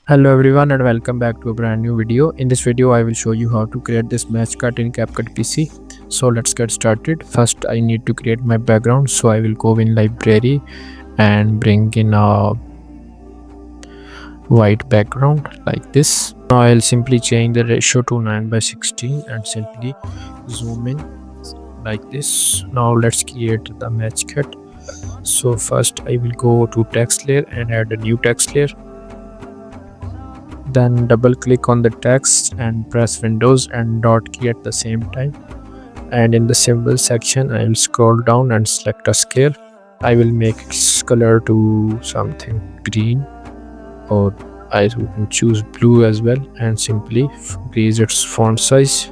Hello everyone and welcome back to a brand new video. In this video I will show you how to create this match cut in CapCut PC. So let's get started. First I need to create my background, so I will go in library and bring in a white background like this. Now I'll simply change the ratio to 9:16 and simply zoom in like this. Now let's create the match cut. So first I will go to text layer and add a new text layer. Then double click on the text and press Windows and dot key at the same time. And in the symbol section I will scroll down and select a scale. I will make its color to something green, or I can choose blue as well, and simply increase its font size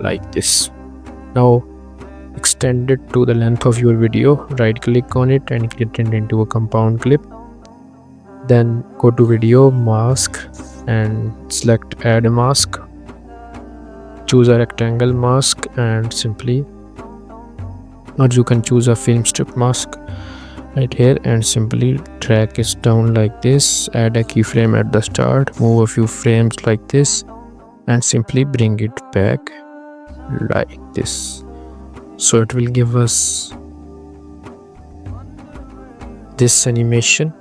like this. Now extend it to the length of your video. Right click on it and get it into a compound clip. Then go to video mask and select add a mask. Choose a rectangle mask and simply, or you can choose a film strip mask right here, and simply drag it down like this. Add a keyframe at the start, move a few frames like this, and simply bring it back like this. So it will give us this animation.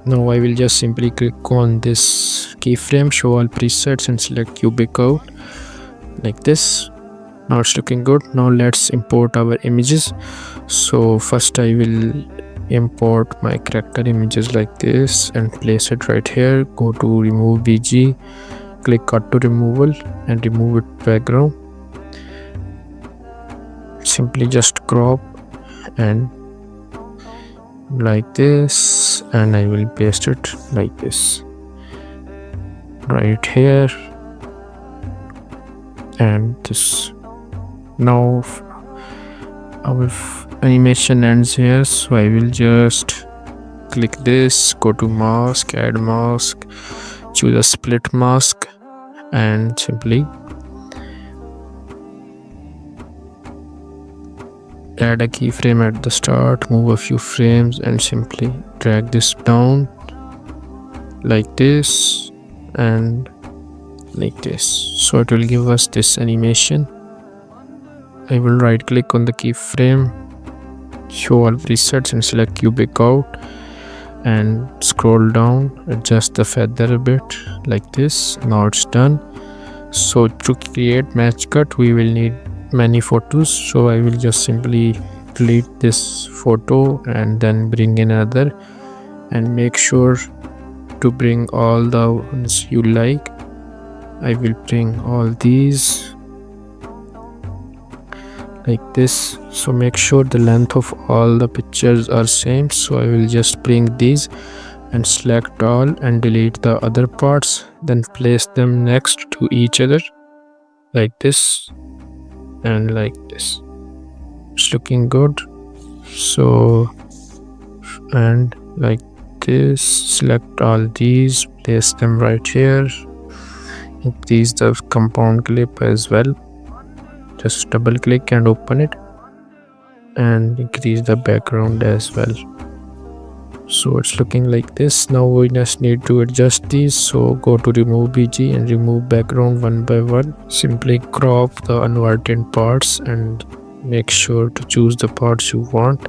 Now I will just simply click on this keyframe, show all presets, and select cubic out like this. Now it's looking good. Now let's import our images. So first I will import my character images like this and place it right here. Go to remove bg, click cut to removal and remove it background. Simply just crop and like this, and I will paste it like this right here and this. Now our animation ends here, so I will just click this, go to mask, add mask, choose a split mask, and simply add a keyframe at the start, move a few frames, and simply drag this down like this and like this. So it will give us this animation. I will right click on the keyframe, show all presets, and select cubic out and scroll down, adjust the feather a bit like this. Now it's done. So to create match cut we will need many photos, so I will just simply delete this photo and then bring in another, and make sure to bring all the ones you like. I will bring all these like this. So make sure the length of all the pictures are same, so I will just bring these and select all and delete the other parts, then place them next to each other like this and like this. It's looking good. So, and like this, select all these, place them right here, increase the compound clip as well. Just double click and open it, and increase the background as well. So it's looking like this. Now we just need to adjust these, so go to remove bg and remove background one by one. Simply crop the unwanted parts and make sure to choose the parts you want,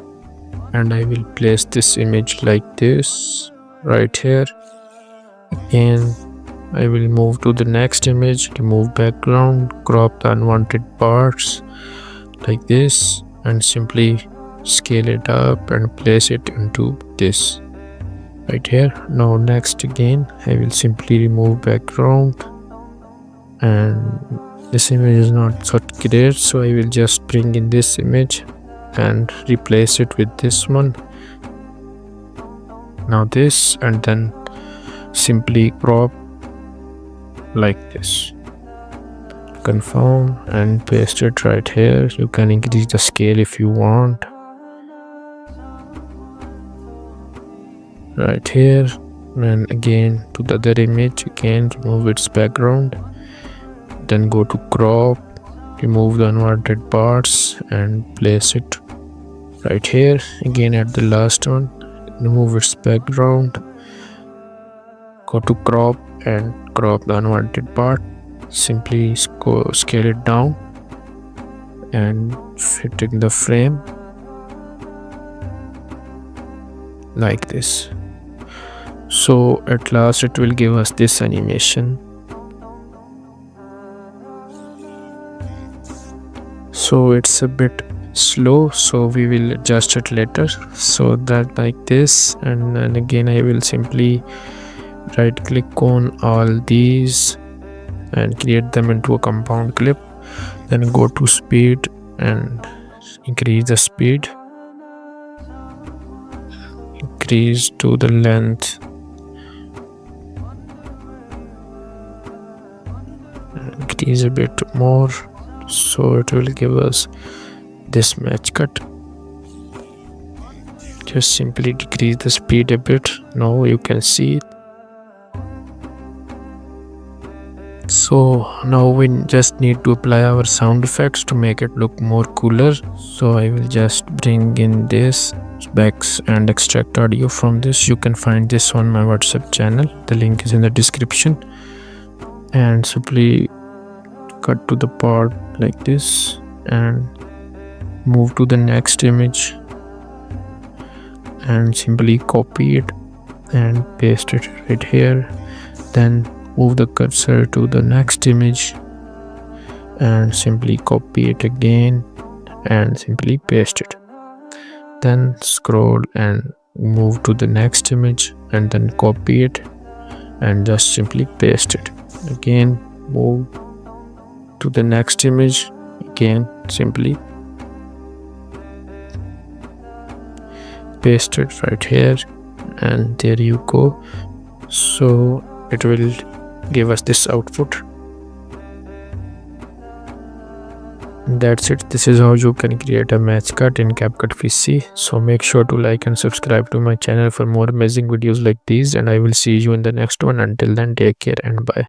and I will place this image like this right here. Again I will move to the next image, remove background, crop the unwanted parts like this, and simply scale it up and place it into this right here. Now next again I will simply remove background, and this image is not so great, so I will just bring in this image and replace it with this one. Now this, and then simply crop like this, confirm and paste it right here. You can increase the scale if you want right here, and again to the other image, again remove its background, then go to crop, remove the unwanted parts and place it right here. Again at the last one, remove its background go to crop and crop the unwanted part. Simply scale it down and fit in the frame like this. So at last it will give us this animation. So it's a bit slow, so we will adjust it later. So that like this, and then again I will simply right click on all these and create them into a compound clip. Then go to speed and increase the speed, increase to the length, increase a bit more, so it will give us this match cut. Just simply decrease the speed a bit. Now you can see it. So now we just need to apply our sound effects to make it look more cooler. So I will just bring in this specs and extract audio from this. You can find this on my WhatsApp channel. The link is in the description. And simply cut to the part like this and move to the next image and simply copy it and paste it right here. Then move the cursor to the next image and simply copy it again and simply paste it. Then scroll and move to the next image and then copy it and just simply paste it. Again move to the next image, again simply paste it right here, and there you go. So it will give us this output. That's it. This is how you can create a match cut in CapCut PC. So make sure to like and subscribe to my channel for more amazing videos like these, and I will see you in the next one. Until then, take care and bye.